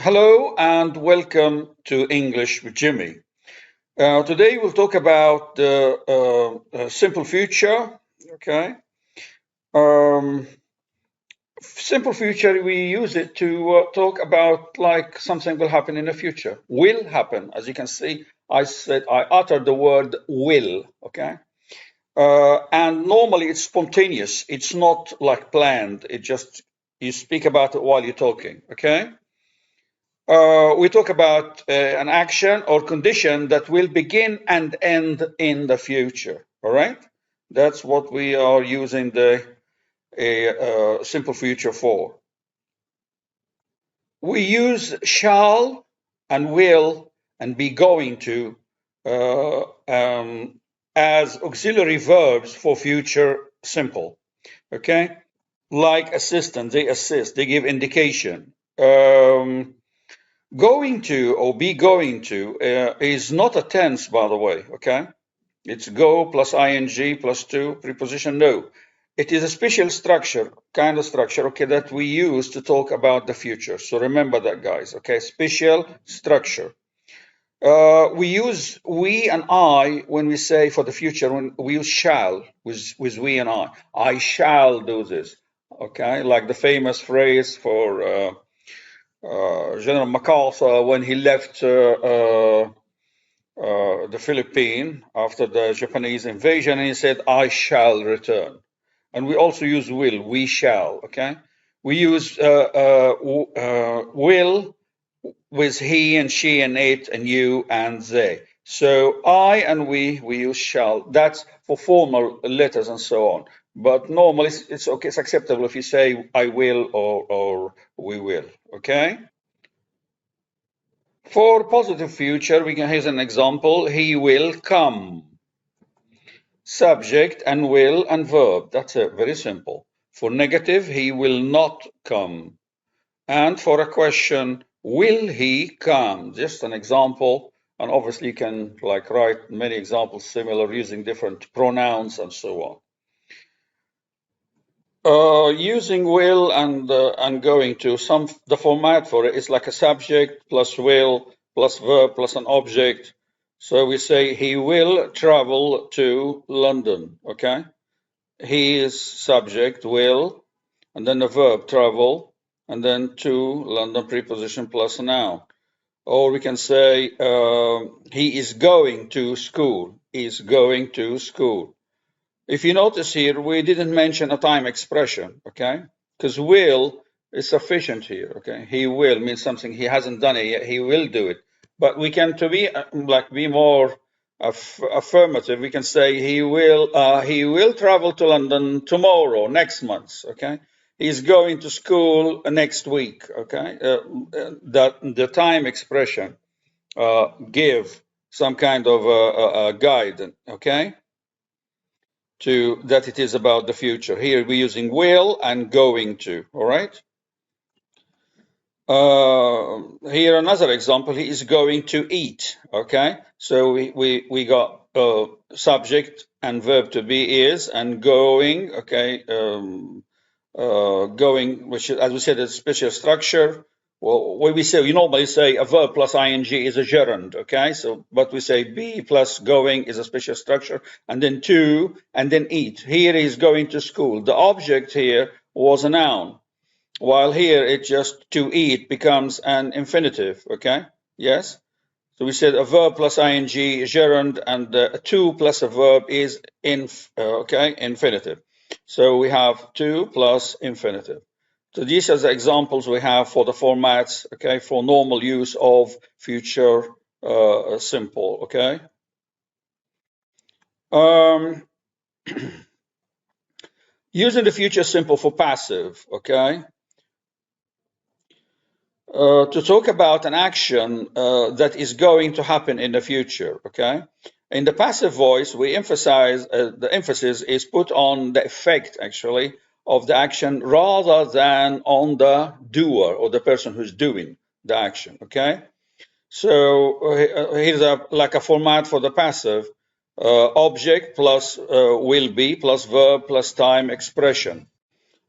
Hello and welcome to English with Jimmy. Today we'll talk about the simple future. Okay. Um, Simple future, we use it to talk about like something will happen in the future. Will happen. As you can see, I uttered the word will. Okay. And normally it's spontaneous. It's not like planned. It just, you speak about it while you're talking. Okay. We talk about an action or condition that will begin and end in the future. All right, that's what we are using the simple future for. We use shall and will and be going to uh, um, as auxiliary verbs for future simple. Okay, like assistant, they assist, they give indication. Going to or be going to is not a tense, by the way, okay? It's go plus ing plus to, preposition no. It is a special structure, kind of structure, okay, that we use to talk about the future. So remember that, guys, okay? Special structure. We use we and I when we say for the future, when we use shall with we and I. I shall do this, okay? Like the famous phrase for General MacArthur when he left the Philippines after the Japanese invasion, and he said, "I shall return." And we also use will. We shall. Okay. We use will with he and she and it and you and they. So I and we use shall. That's for formal letters and so on. But normally it's okay. It's acceptable if you say I will or we will. Okay. For positive future, we can here's an example. He will come. Subject and will and verb. That's it. Very simple. For negative, he will not come. And for a question, will he come? Just an example. And obviously you can like write many examples similar using different pronouns and so on. Using will and going to, the format for it is like a subject plus will plus verb plus an object. So we say he will travel to London. Okay, he is subject will, and then the verb travel, and then to London preposition plus a noun. Or we can say he is going to school. He is going to school. If you notice here, we didn't mention a time expression, okay? Because will is sufficient here, okay? He will means something he hasn't done it yet. He will do it. But we can, to be more affirmative, we can say he will travel to London tomorrow, next month, okay? He's going to school next week, okay? The time expression give some kind of a guide, okay? To that it is about the future. Here we're using will and going to, all right? Here another example, he is going to eat, okay? So we got subject and verb to be is and going, okay? Going, which as we said, is special structure. Well, when we normally say a verb plus ing is a gerund, okay? So, but we say be plus going is a special structure, and then to, and then eat. Here he's going to school. The object here was a noun, while here it just to eat becomes an infinitive, okay? Yes? So we said a verb plus ing gerund, and to plus a verb is infinitive. So we have to plus infinitive. So these are the examples we have for the formats, okay, for normal use of future simple, okay. Using the future simple for passive, okay. To talk about an action that is going to happen in the future, okay. In the passive voice, we emphasize, the emphasis is put on the effect, actually, of the action rather than on the doer or the person who's doing the action, okay? So here's like a format for the passive. Object plus will be plus verb plus time expression.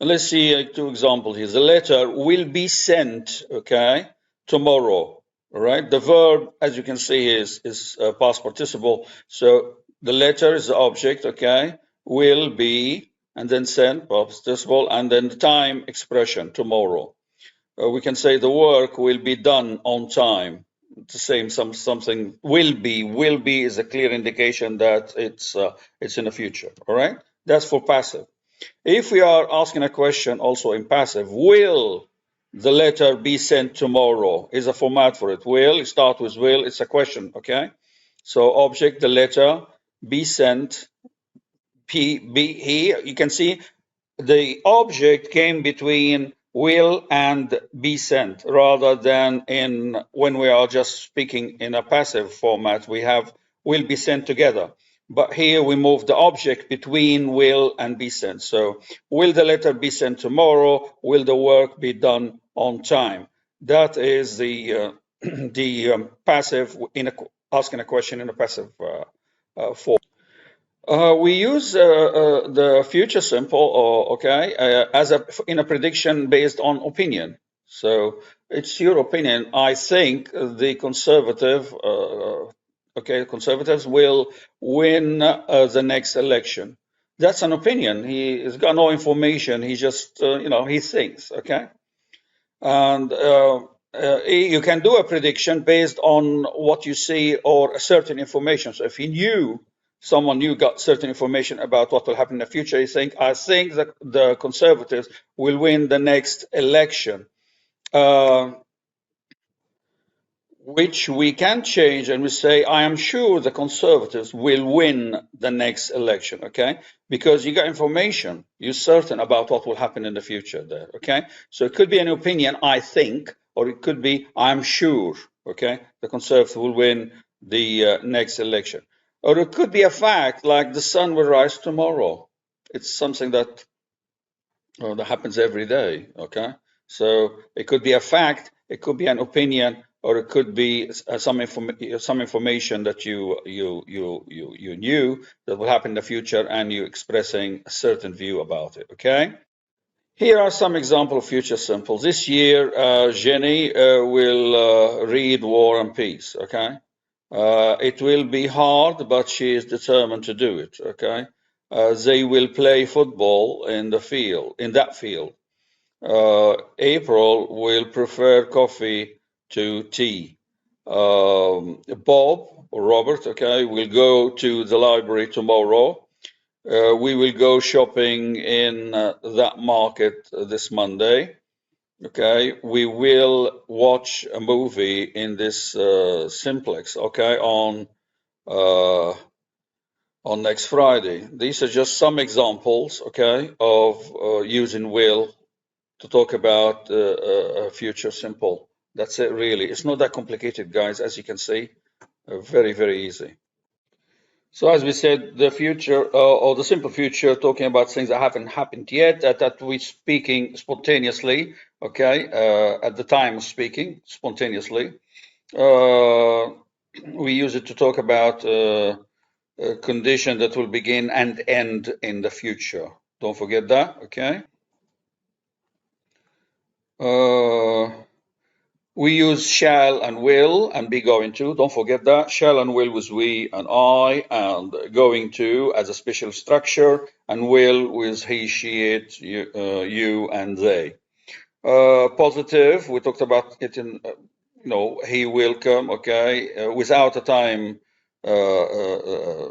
And let's see two examples here. The letter will be sent, okay, tomorrow, right? The verb, as you can see, is past participle. So the letter is the object, okay? Will be, and then sent, past participle, and then the time expression, tomorrow. We can say the work will be done on time. The same, something will be is a clear indication that it's in the future. All right, that's for passive. If we are asking a question also in passive, will the letter be sent tomorrow? Is a format for it. Will, start with will, it's a question, okay? So object, the letter, be sent, he, you can see the object came between will and be sent rather than in when we are just speaking in a passive format, we have will be sent together. But here we move the object between will and be sent. So will the letter be sent tomorrow? Will the work be done on time? That is the passive in asking a question in a passive form. We use the future simple, okay, as in a prediction based on opinion. So it's your opinion. I think the conservatives will win the next election. That's an opinion. He's got no information. He just, he thinks, okay? And you can do a prediction based on what you see or a certain information. So if someone knew got certain information about what will happen in the future, I think that the conservatives will win the next election. Which we can change and we say, I am sure the conservatives will win the next election, okay? Because you got information, you're certain about what will happen in the future there, okay? So it could be an opinion, I think, or it could be, I'm sure, okay? The conservatives will win the next election. Or it could be a fact, like the sun will rise tomorrow. It's something that happens every day, okay? So it could be a fact, it could be an opinion, or it could be some information that you knew that will happen in the future, and you expressing a certain view about it. Okay. Here are some example of future simple. This year, Jenny will read War and Peace. Okay. It will be hard, but she is determined to do it. Okay. They will play football in that field. April will prefer coffee to tea. Bob or Robert, okay, will go to the library tomorrow. We will go shopping in that market this Monday. Okay, we will watch a movie in this simplex. Okay, on next Friday. These are just some examples. Okay, of using will to talk about a future simple. That's it, really. It's not that complicated, guys, as you can see. Very, very easy. So as we said, the future or the simple future, talking about things that haven't happened yet, that we're speaking spontaneously, okay, at the time of speaking spontaneously. We use it to talk about a condition that will begin and end in the future. Don't forget that, okay? We use shall and will and be going to. Don't forget that. Shall and will with we and I, and going to as a special structure, and will with he, she, it, you and they. Positive, we talked about it in, he will come, okay, without a time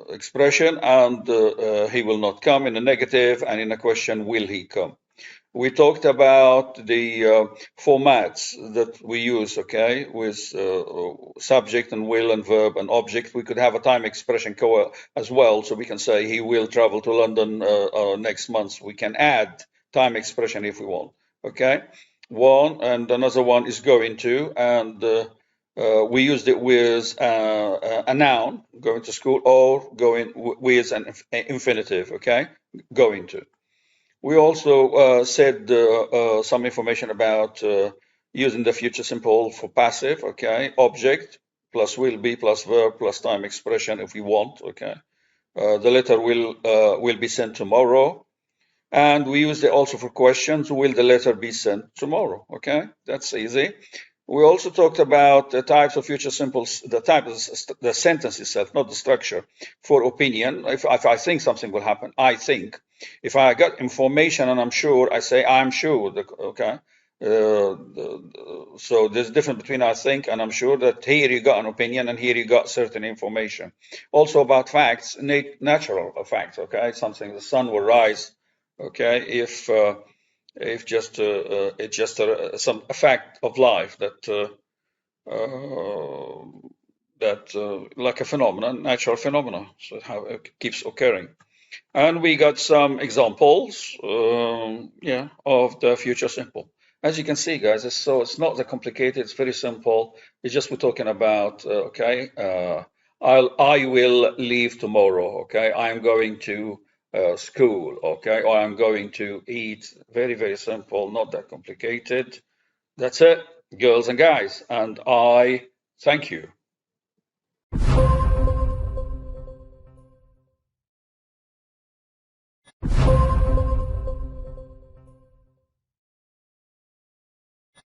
expression, and he will not come in a negative, and in a question, will he come? We talked about the formats that we use, okay, with subject and will and verb and object. We could have a time expression as well, so we can say he will travel to London next month. We can add time expression if we want, okay? One, and another one is going to, and we used it with a noun, going to school, or going with an infinitive, okay, going to. We also said some information about using the future simple for passive, okay? Object plus will be plus verb plus time expression if we want, okay? The letter will be sent tomorrow. And we used it also for questions. Will the letter be sent tomorrow? Okay, that's easy. We also talked about the types of future simples, the type of the sentence itself, not the structure. For opinion, if I think something will happen, I think. If I got information and I'm sure, I say I'm sure. Okay. So there's a difference between I think and I'm sure, that here you got an opinion and here you got certain information. Also about facts, natural facts. Okay, something, the sun will rise. Okay, if just it's just a fact of life that like a phenomenon, natural phenomenon, so how it keeps occurring. And we got some examples, yeah, of the future simple. As you can see, guys, it's not that complicated. It's very simple. It's just we're talking about, okay, I will leave tomorrow. Okay, I'm going to school. Okay, or I'm going to eat. Very, very simple. Not that complicated. That's it, girls and guys. And I thank you.